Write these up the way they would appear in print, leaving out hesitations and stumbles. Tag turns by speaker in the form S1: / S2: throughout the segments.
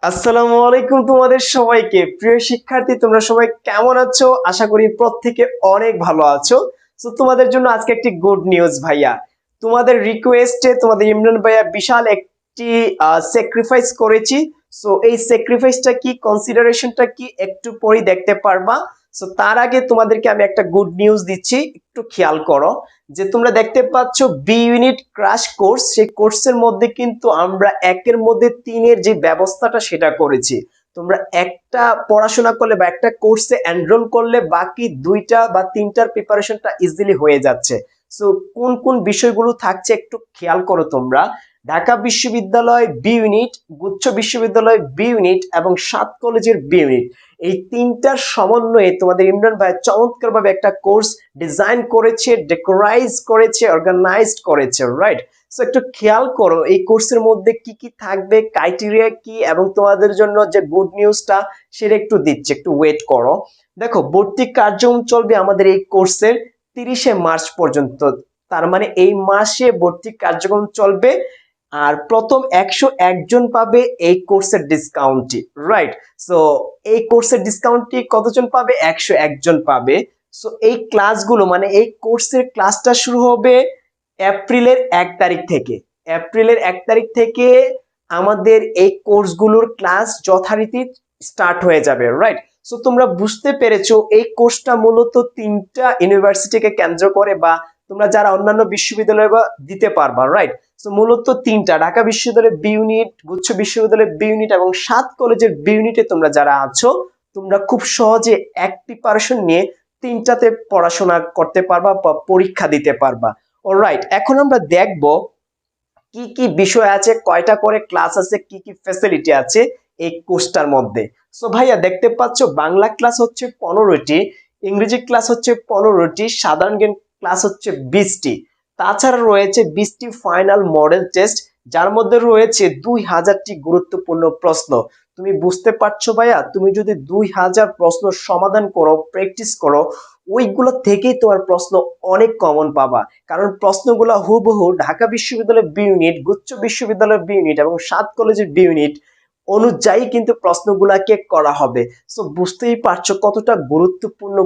S1: আসসালামু আলাইকুম তোমাদের সবাইকে। প্রিয় শিক্ষার্থী, তোমরা সবাই কেমন আছো? আশা করি প্রত্যেকে অনেক ভালো আছো। তো তোমাদের জন্য আজকে একটি গুড নিউজ ভাইয়া। তোমাদের রিকোয়েস্টে তোমাদের ইমরান ভাইয়া বিশাল একটি স্যাক্রিফাইস করেছি। সো এই স্যাক্রিফাইসটা কি, কনসিডারেশনটা কি, একটু পরেই দেখতে পারবা। সো তার আগে তোমাদেরকে আমি একটা গুড নিউজ দিচ্ছি, একটু খেয়াল করো। যে তোমরা দেখতে পাচ্ছ বি ইউনিট ক্র্যাশ কোর্স, সেই কোর্সের মধ্যে কিন্তু আমরা একের মধ্যে তিনের যে ব্যবস্থাটা সেটা করেছি। তোমরা একটা পড়াশোনা করলে বা একটা কোর্সে এনরোল করলে বাকি দুইটা বা তিনটার প্রিপারেশনটা ইজিলি হয়ে যাচ্ছে। সো কোন কোন বিষয়গুলো থাকছে একটু খেয়াল করো তোমরা। ঢাকা বিশ্ববিদ্যালয় বি ইউনিট, গুচ্ছ বিশ্ববিদ্যালয় বি ইউনিট এবং সাত কলেজের বি ইউনিট, এই তিনটার সমন্বয়ে তোমাদের ইমরান ভাই চমৎকার ভাবে একটা কোর্স ডিজাইন করেছে, ডেকোরাইজ করেছে, অর্গানাইজড করেছে, রাইট? সো একটু খেয়াল করো এই কোর্সের মধ্যে কি কি থাকবে, ক্রাইটেরিয়া কি, এবং তোমাদের জন্য যে গুড নিউজটা সেটা একটু দিচ্ছে, একটু ওয়েট করো। দেখো, ভর্তি কার্যক্রম চলবে আমাদের এই কোর্সের 30শে মার্চ পর্যন্ত। তার মানে এই মাসে ভর্তি কার্যক্রম চলবে। আর প্রথম 101 জন পাবে এই কোর্সের ডিসকাউন্টটি, রাইট? সো এই কোর্সের ডিসকাউন্টটি কতজন পাবে? 101 জন পাবে। সো এই ক্লাসগুলো মানে এই কোর্সের ক্লাসটা শুরু হবে এপ্রিলের 1 তারিখ থেকে। এপ্রিলের 1 তারিখ থেকে আমাদের এই কোর্সগুলোর ক্লাস যথারীতি স্টার্ট হয়ে যাবে, রাইট? সো তোমরা বুঝতে পেরেছো এই কোর্সটা মূলত তিনটা ইউনিভার্সিটিকে কেন্দ্র করে, বা তোমরা যারা অন্যান্য বিশ্ববিদ্যালয়ে দিতে পারবা, রাইট? সো মূলত তিনটা, ঢাকা বিশ্ববিদ্যালয়ের বি ইউনিট, গুচ্ছ বিশ্ববিদ্যালয়ের বি ইউনিট এবং সাত কলেজের বি ইউনিটে তোমরা যারা আছো, তোমরা খুব সহজে এক প্রিপারেশন নিয়ে তিনটাতে পড়াশোনা করতে পারবা বা পরীক্ষা দিতে পারবা। অলরাইট, এখন আমরা দেখব কি কি বিষয় আছে, কয়টা করে ক্লাস আছে, কি কি ফ্যাসিলিটি আছে এই কোর্সটার মধ্যে। সো ভাইয়া দেখতে পাচ্ছ বাংলা ক্লাস হচ্ছে 15টি, ইংরেজি ক্লাস হচ্ছে 15টি, সাধারণ জ্ঞান ক্লাস হচ্ছে 20টি। তাছাড়া রয়েছে 20টি ফাইনাল মডেল টেস্ট, যার মধ্যে রয়েছে 2000টি গুরুত্বপূর্ণ প্রশ্ন। তুমি বুঝতে পারছো ভাইয়া, তুমি যদি 2000 প্রশ্ন সমাধান করো, প্র্যাকটিস করো, ওইগুলো থেকেই তোমার প্রশ্ন অনেক কমন পাবা। কারণ প্রশ্নগুলো হুবহু ঢাকা বিশ্ববিদ্যালয়ের বি ইউনিট, গুচ্ছ বিশ্ববিদ্যালয়ের বি ইউনিট এবং সাত কলেজের বি ইউনিট অনুযায়ী কিন্তু প্রশ্নগুলাকে করা হবে। সো বুঝতেই পারছো কতটা গুরুত্বপূর্ণ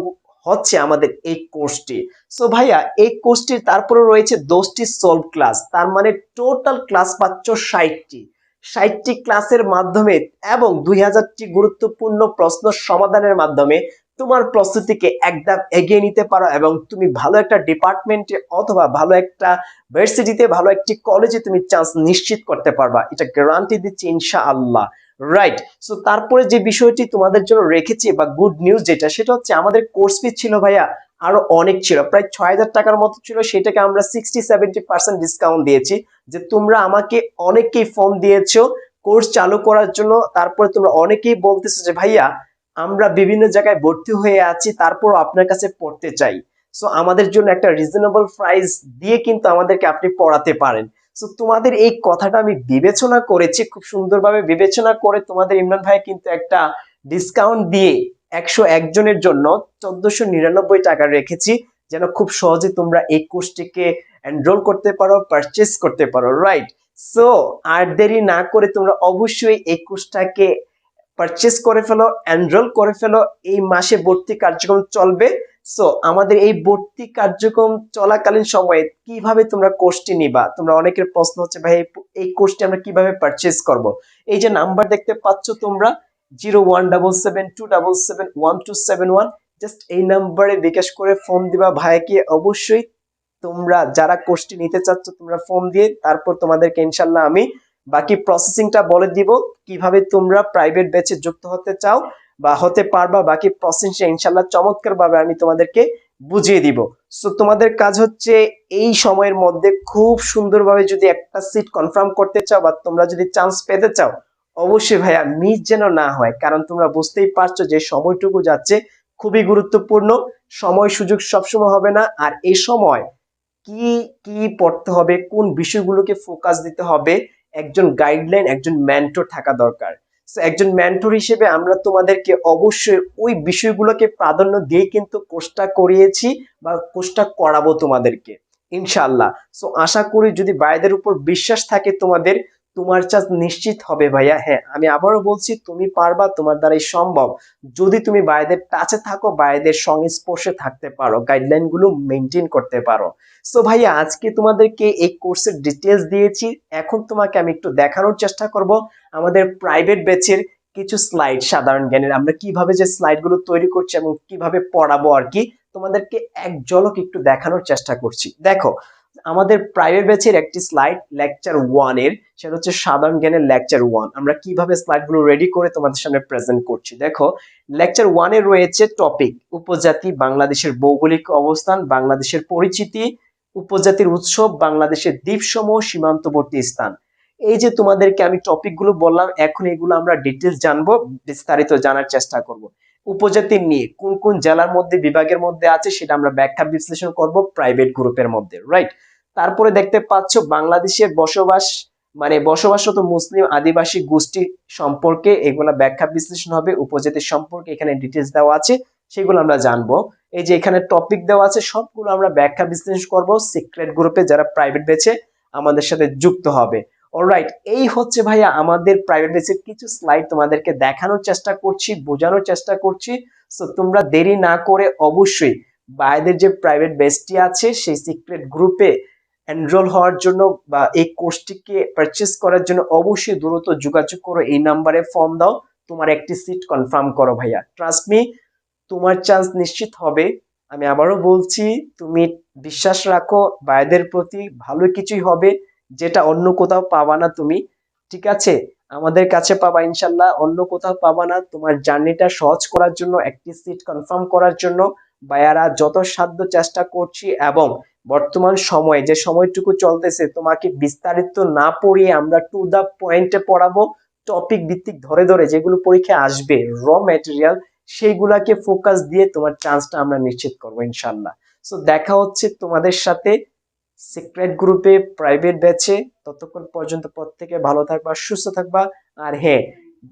S1: হচ্ছে আমাদের এই কোর্সটি। সো ভাইয়া এই কোর্সটির তারপরে রয়েছে 10টি সলভ ক্লাস, তার মানে টোটাল ক্লাস পাচ্ছ 60টি। 60টি ক্লাসের মাধ্যমে এবং 2000টি গুরুত্বপূর্ণ প্রশ্ন সমাধানের মাধ্যমে তোমার প্রস্তুতিকে একদম এগিয়ে নিতে পারো, এবং তুমি ভালো একটা ডিপার্টমেন্টে অথবা ভালো একটা ভার্সিটিতে, ভালো একটি কলেজে তুমি চান্স নিশ্চিত করতে পারবা, এটা গ্যারান্টি দিচ্ছি ইনশাআল্লাহ, রাইট? সো তারপরে যে বিষয়টি তোমাদের জন্য রেখেছি বা গুড নিউজ যেটা, সেটা হচ্ছে আমাদের কোর্স ফি ছিল ভাইয়া আরো অনেক ছিল, প্রায় 6000 টাকার মতো ছিল, সেটাকে আমরা 60-70% ডিসকাউন্ট দিয়েছি। যে তোমরা আমাকে অনেকেই ফোন দিয়েছো কোর্স চালু করার জন্য, তারপরে তোমরা অনেকেই বলতেছো যে ভাইয়া আমরা বিভিন্ন জায়গায় ভর্তি হয়ে আছি, তারপর আপনার কাছে পড়তে চাই। সো আমাদের জন্য একটা রিজনেবল প্রাইস দিয়ে কিন্তু আমাদেরকে আপনি পড়াতে পারেন। সো তোমাদের এই কথাটা আমি বিবেচনা করেছি, খুব সুন্দরভাবে বিবেচনা করে তোমাদের ইমরান ভাই কিন্তু একটা ডিসকাউন্ট দিয়ে 101 জনের জন্য 1499 টাকা রেখেছি, যেন খুব সহজে তোমরা এই কোর্সটিকে এনরোল করতে পারো, পারচেস করতে পারো, রাইট? সো আর দেরি না করে তোমরা অবশ্যই এই কোর্সটাকে পারচেস করে ফেলো, এনরোল করে ফেলো। এই মাসে ভর্তি কার্যক্রম চলবে। সো আমাদের এই ভর্তি কার্যক্রম চলাকালীন সময়ে কিভাবে তোমরা কোর্সটি নিবা, তোমরা অনেকের প্রশ্ন হচ্ছে ভাই এই কোর্সটি আমরা কিভাবে পারচেস করব। এই যে নাম্বার দেখতে পাচ্ছ তোমরা, 01772771 জাস্ট এই নাম্বারে বিকাশ করে ফোন দিবা ভাইকে। অবশ্যই তোমরা যারা কোর্সটি নিতে চাচ্ছ তোমরা ফোন দিয়ে তারপর তোমাদেরকে ইনশাল্লাহ আমি বাকি প্রসেসিংটা বলে দিব, কিভাবে তোমরা প্রাইভেট ব্যাচে যুক্ত হতে চাও বা হতে পারবা। বাকি প্রসেসিং ইনশাল্লাহ চমৎকার ভাবে আমি তোমাদেরকে বুঝিয়ে দিব। সো তোমাদের কাজ হচ্ছে এই সময়ের মধ্যে খুব সুন্দরভাবে যদি একটা সিট কনফার্ম করতে চাও বা তোমরা যদি চান্স পেতে চাও, অবশ্যই ভাইয়া মিস যেন না হয়, কারণ তোমরা বুঝতেই পারছো যে সময়টুকু যাচ্ছে খুবই গুরুত্বপূর্ণ। সময় সুযোগ সবসময় হবে না, আর এই সময় কি কি পড়তে হবে, কোন বিষয়গুলোকে ফোকাস দিতে হবে, একজন গাইডলাইন, একজন মেন্টর থাকা দরকার। সো একজন মেন্টর হিসেবে আমরা তোমাদেরকে অবশ্যই ওই বিষয়গুলোকে প্রাধান্য দিয়ে কিন্তু কোর্সটা করিয়েছি বা কোর্সটা করাবো তোমাদেরকে ইনশাআল্লাহ। সো আশা করি যদি ভাইদের উপর বিশ্বাস থাকে তোমাদের, তোমার চান্স নিশ্চিত হবে ভাইয়া। হ্যাঁ, আমি আবারও বলছি, তুমি পারবা, তোমার দ্বারাই সম্ভব। যদি তুমি ভাইদের টাচে থাকো, ভাইদের সংস্পর্শে থাকতে পারো, গাইডলাইন গুলো মেনটেন করতে পারো। সো ভাইয়া, আজকে তোমাদেরকে এই কোর্সের ডিটেলস দিয়েছি। এখন তোমাকে আমি একটু দেখানোর চেষ্টা করব আমাদের প্রাইভেট ব্যাচের কিছু স্লাইড, সাধারণ জ্ঞানের আমরা কিভাবে যে স্লাইড গুলো তৈরি করছি এবং কিভাবে পড়াবো আর কি, তোমাদেরকে এক ঝলক একটু দেখানোর চেষ্টা করছি। দেখো, আমাদের প্রাইভেট ব্যাচের একটি স্লাইড লেকচার 1 এর, সেটা হচ্ছে সাধারণ জ্ঞানের লেকচার 1। আমরা কিভাবে স্লাইড গুলো রেডি করে তোমাদের সামনে প্রেজেন্ট করছি। দেখো, লেকচার 1 এ রয়েছে টপিক উপজাতি, বাংলাদেশের ভৌগোলিক অবস্থান, বাংলাদেশের পরিচিতি, উপজাতির উৎসব, বাংলাদেশের দ্বীপসমূহ, সীমান্তবর্তী স্থান। এই যে তোমাদেরকে আমি টপিক গুলো বললাম, এখন এগুলো আমরা ডিটেলস জানবো, বিস্তারিত জানার চেষ্টা করব। উপজাতি নিয়ে কোন কোন জেলার মধ্যে, বিভাগের মধ্যে আছে, সেটা আমরা ব্যাখ্যা বিশ্লেষণ করব প্রাইভেট গ্রুপের মধ্যে, রাইট? তারপরে দেখতে পাচ্ছ বাংলাদেশের বসবাস, মানে বসবাসরত মুসলিম আদিবাসী গোষ্ঠী সম্পর্কে এগুলা ব্যাখ্যা বিশ্লেষণ হবে। উপজাতি সম্পর্কে এখানে ডিটেলস দেওয়া আছে, সেগুলো আমরা জানবো। এই যে এখানে টপিক দেওয়া আছে, সবগুলো আমরা ব্যাখ্যা বিশ্লেষণ করব সিক্রেট গ্রুপে যারা প্রাইভেট ব্যাচে আমাদের সাথে যুক্ত হবে। অলরাইট, এই হচ্ছে ভাইয়া আমাদের প্রাইভেট ব্যাচের কিছু স্লাইড, তোমাদেরকে দেখানোর চেষ্টা করছি, বোঝানোর চেষ্টা করছি। সো তোমরা দেরি না করে অবশ্যই ভাইদের যে প্রাইভেট ব্যাচটি আছে সেই সিক্রেট গ্রুপে এনরোল হওয়ার জন্য বা এই কোর্সটিকে পারচেজ করার জন্য অবশ্যই দ্রুত যোগাযোগ করো, এই নাম্বারে ফর্ম দাও, তোমার একটি সিট কনফার্ম করো ভাইয়া। ট্রাস্ট মি, তোমার চান্স নিশ্চিত হবে। আমি আবারও বলছি, তুমি বিশ্বাস রাখো ভাইদের প্রতি, ভালো কিছুই হবে, যেটা অন্য কোথাও পাবা না তুমি। ঠিক আছে, আমাদের কাছে পাবা ইনশাল্লাহ, অন্য কোথাও পাবা না। তোমার জার্নিটা সহজ করার জন্য, একটি সিট কনফার্ম করার জন্য ভাইয়ারা যত সাধ্য চেষ্টা করছি, এবং বর্তমান সময়ে যে সময়টুকু চলতেছে তোমাকে বিস্তারিত না পড়িয়ে আমরা টু দা পয়েন্টে পড়াবো। টপিক ভিত্তিক ধরে ধরে যেগুলো পরীক্ষায় আসবে, র ম্যাটেরিয়াল, সেইগুলাকে ফোকাস দিয়ে তোমার চান্সটা আমরা নিশ্চিত করবো ইনশাল্লাহ। সো দেখা হচ্ছে তোমাদের সাথে সিক্রেট গ্রুপে প্রাইভেট ব্যাচে। ততক্ষণ পর্যন্ত প্রত্যেকে ভালো থাকবা, সুস্থ থাকবা। আর হ্যাঁ,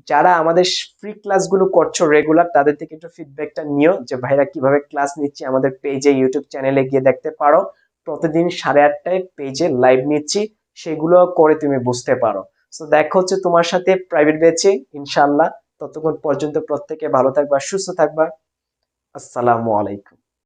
S1: যারা আমাদের ফ্রি ক্লাসগুলো করছো রেগুলার, তাদের থেকে একটু ফিডব্যাকটা নিও যে ভাইরা কিভাবে ক্লাস নিচ্ছে। আমাদের পেজে, ইউটিউব চ্যানেলে গিয়ে দেখতে পারো, প্রতিদিন 8:30টায় পেজে লাইভ নিচ্ছি, সেগুলো করে তুমি বুঝতে পারো। সো দেখা হচ্ছে তোমার সাথে প্রাইভেট ব্যাচে ইনশাআল্লাহ। ততক্ষণ পর্যন্ত প্রত্যেকে ভালো থাকবা, সুস্থ থাকবা। আসসালামু আলাইকুম।